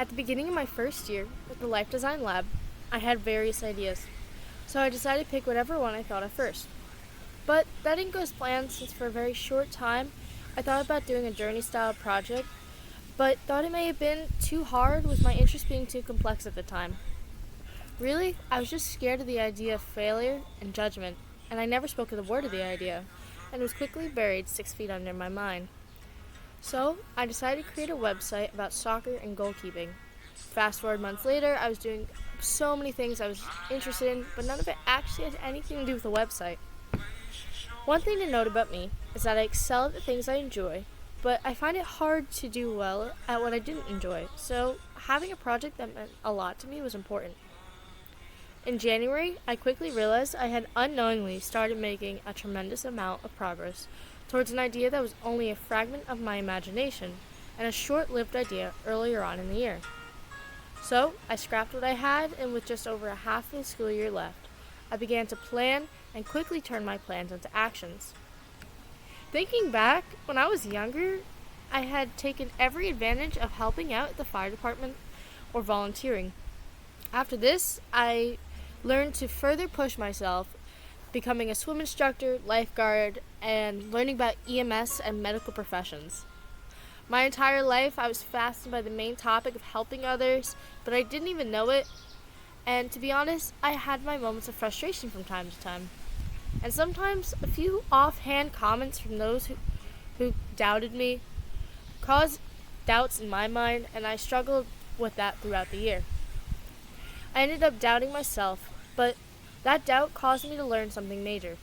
At the beginning of my first year with the Life Design Lab, I had various ideas, so I decided to pick whatever one I thought of first. But that didn't go as planned since for a very short time I thought about doing a journey-style project, but thought it may have been too hard with my interest being too complex at the time. Really, I was just scared of the idea of failure and judgment, and I never spoke a word of the idea, and it was quickly buried 6 feet under my mind. So, I decided to create a website about soccer and goalkeeping. Fast forward months later, I was doing so many things I was interested in, but none of it actually had anything to do with the website. One thing to note about me is that I excel at the things I enjoy, but I find it hard to do well at what I didn't enjoy, so having a project that meant a lot to me was important. In January, I quickly realized I had unknowingly started making a tremendous amount of progress towards an idea that was only a fragment of my imagination and a short-lived idea earlier on in the year. So, I scrapped what I had, and with just over a half of the school year left, I began to plan and quickly turn my plans into actions. Thinking back, when I was younger, I had taken every advantage of helping out at the fire department or volunteering. After this, I learned to further push myself, becoming a swim instructor, lifeguard, and learning about EMS and medical professions. My entire life, I was fascinated by the main topic of helping others, but I didn't even know it. And to be honest, I had my moments of frustration from time to time. And sometimes a few offhand comments from those who doubted me caused doubts in my mind, and I struggled with that throughout the year. I ended up doubting myself, but that doubt caused me to learn something major.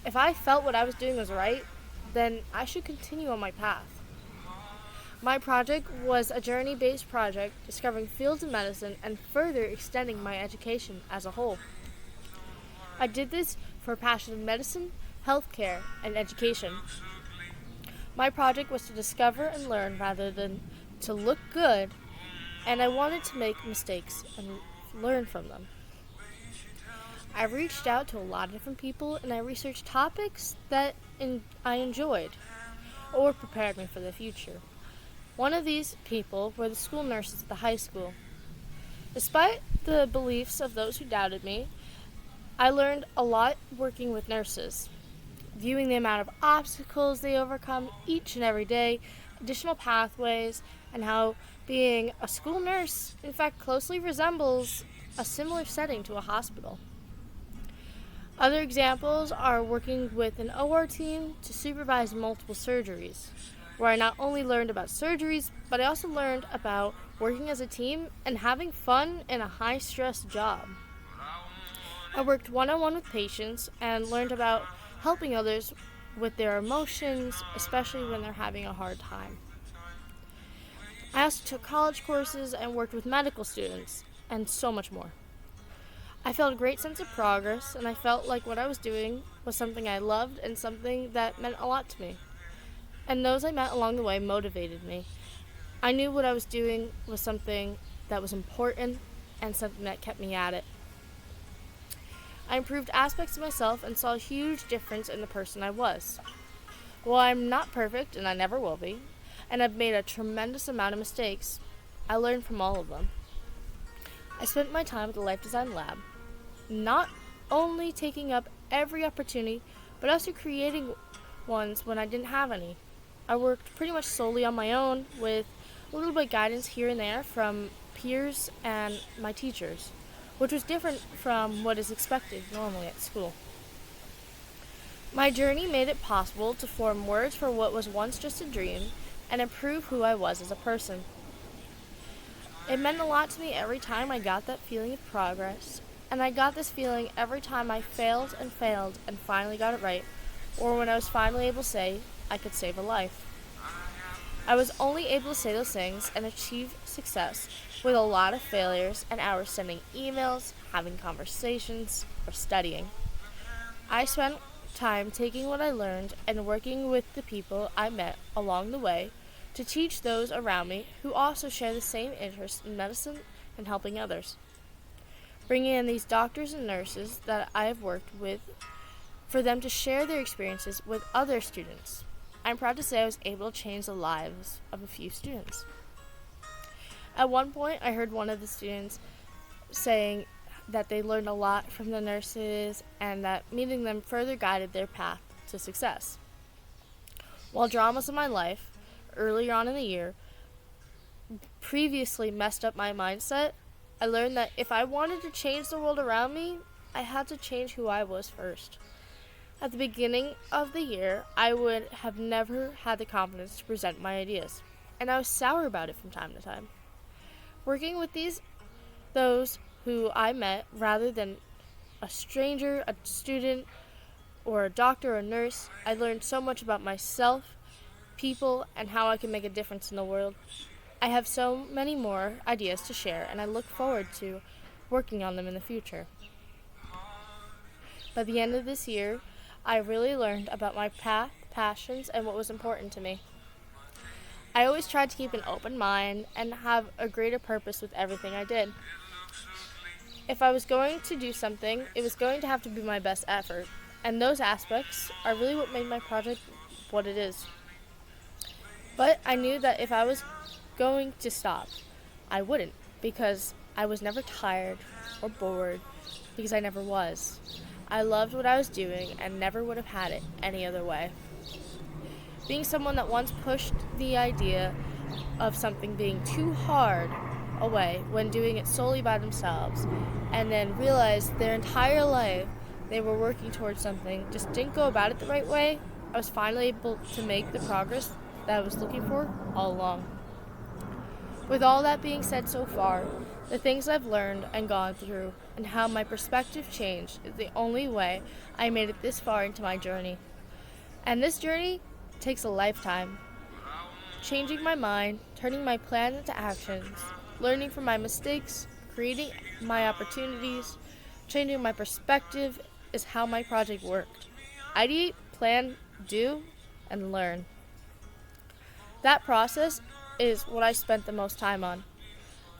If I felt what I was doing was right, then I should continue on my path. My project was a journey-based project discovering fields of medicine and further extending my education as a whole. I did this for a passion in medicine, healthcare, and education. My project was to discover and learn rather than to look good, and I wanted to make mistakes and learn from them. I reached out to a lot of different people, and I researched topics that I enjoyed or prepared me for the future. One of these people were the school nurses at the high school. Despite the beliefs of those who doubted me, I learned a lot working with nurses, viewing the amount of obstacles they overcome each and every day, additional pathways, and how being a school nurse, in fact, closely resembles a similar setting to a hospital. Other examples are working with an OR team to supervise multiple surgeries, where I not only learned about surgeries, but I also learned about working as a team and having fun in a high-stress job. I worked one-on-one with patients and learned about helping others with their emotions, especially when they're having a hard time. I also took college courses and worked with medical students, and so much more. I felt a great sense of progress, and I felt like what I was doing was something I loved and something that meant a lot to me. And those I met along the way motivated me. I knew what I was doing was something that was important and something that kept me at it. I improved aspects of myself and saw a huge difference in the person I was. While I'm not perfect, and I never will be, and I've made a tremendous amount of mistakes, I learned from all of them. I spent my time at the Life Design Lab, not only taking up every opportunity, but also creating ones when I didn't have any. I worked pretty much solely on my own with a little bit of guidance here and there from peers and my teachers, which was different from what is expected normally at school. My journey made it possible to form words for what was once just a dream and improve who I was as a person. It meant a lot to me every time I got that feeling of progress, and I got this feeling every time I failed and finally got it right, or when I was finally able to say I could save a life. I was only able to say those things and achieve success with a lot of failures and hours sending emails, having conversations, or studying. I spent time taking what I learned and working with the people I met along the way to teach those around me who also share the same interest in medicine and helping others. Bringing in these doctors and nurses that I have worked with for them to share their experiences with other students. I'm proud to say I was able to change the lives of a few students. At one point, I heard one of the students saying that they learned a lot from the nurses and that meeting them further guided their path to success. While dramas in my life earlier on in the year previously messed up my mindset, I learned that if I wanted to change the world around me, I had to change who I was first. At the beginning of the year, I would have never had the confidence to present my ideas, and I was sour about it from time to time. Working with those who I met rather than a stranger, a student, or a doctor or a nurse, I learned so much about myself, people, and how I can make a difference in the world. I have so many more ideas to share, and I look forward to working on them in the future. By the end of this year, I really learned about my path, passions, and what was important to me. I always tried to keep an open mind and have a greater purpose with everything I did. If I was going to do something, it was going to have to be my best effort, and those aspects are really what made my project what it is. But I knew that if I was going to stop, I wouldn't, because I was never tired or bored, because I never was. I loved what I was doing and never would have had it any other way. Being someone that once pushed the idea of something being too hard away when doing it solely by themselves, and then realized their entire life they were working towards something, just didn't go about it the right way, I was finally able to make the progress that I was looking for all along. With all that being said so far, the things I've learned and gone through, and how my perspective changed is the only way I made it this far into my journey. And this journey takes a lifetime. Changing my mind, turning my plan into actions, learning from my mistakes, creating my opportunities, changing my perspective is how my project worked. Ideate, plan, do, and learn. That process is what I spent the most time on.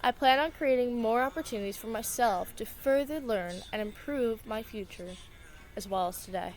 I plan on creating more opportunities for myself to further learn and improve my future as well as today.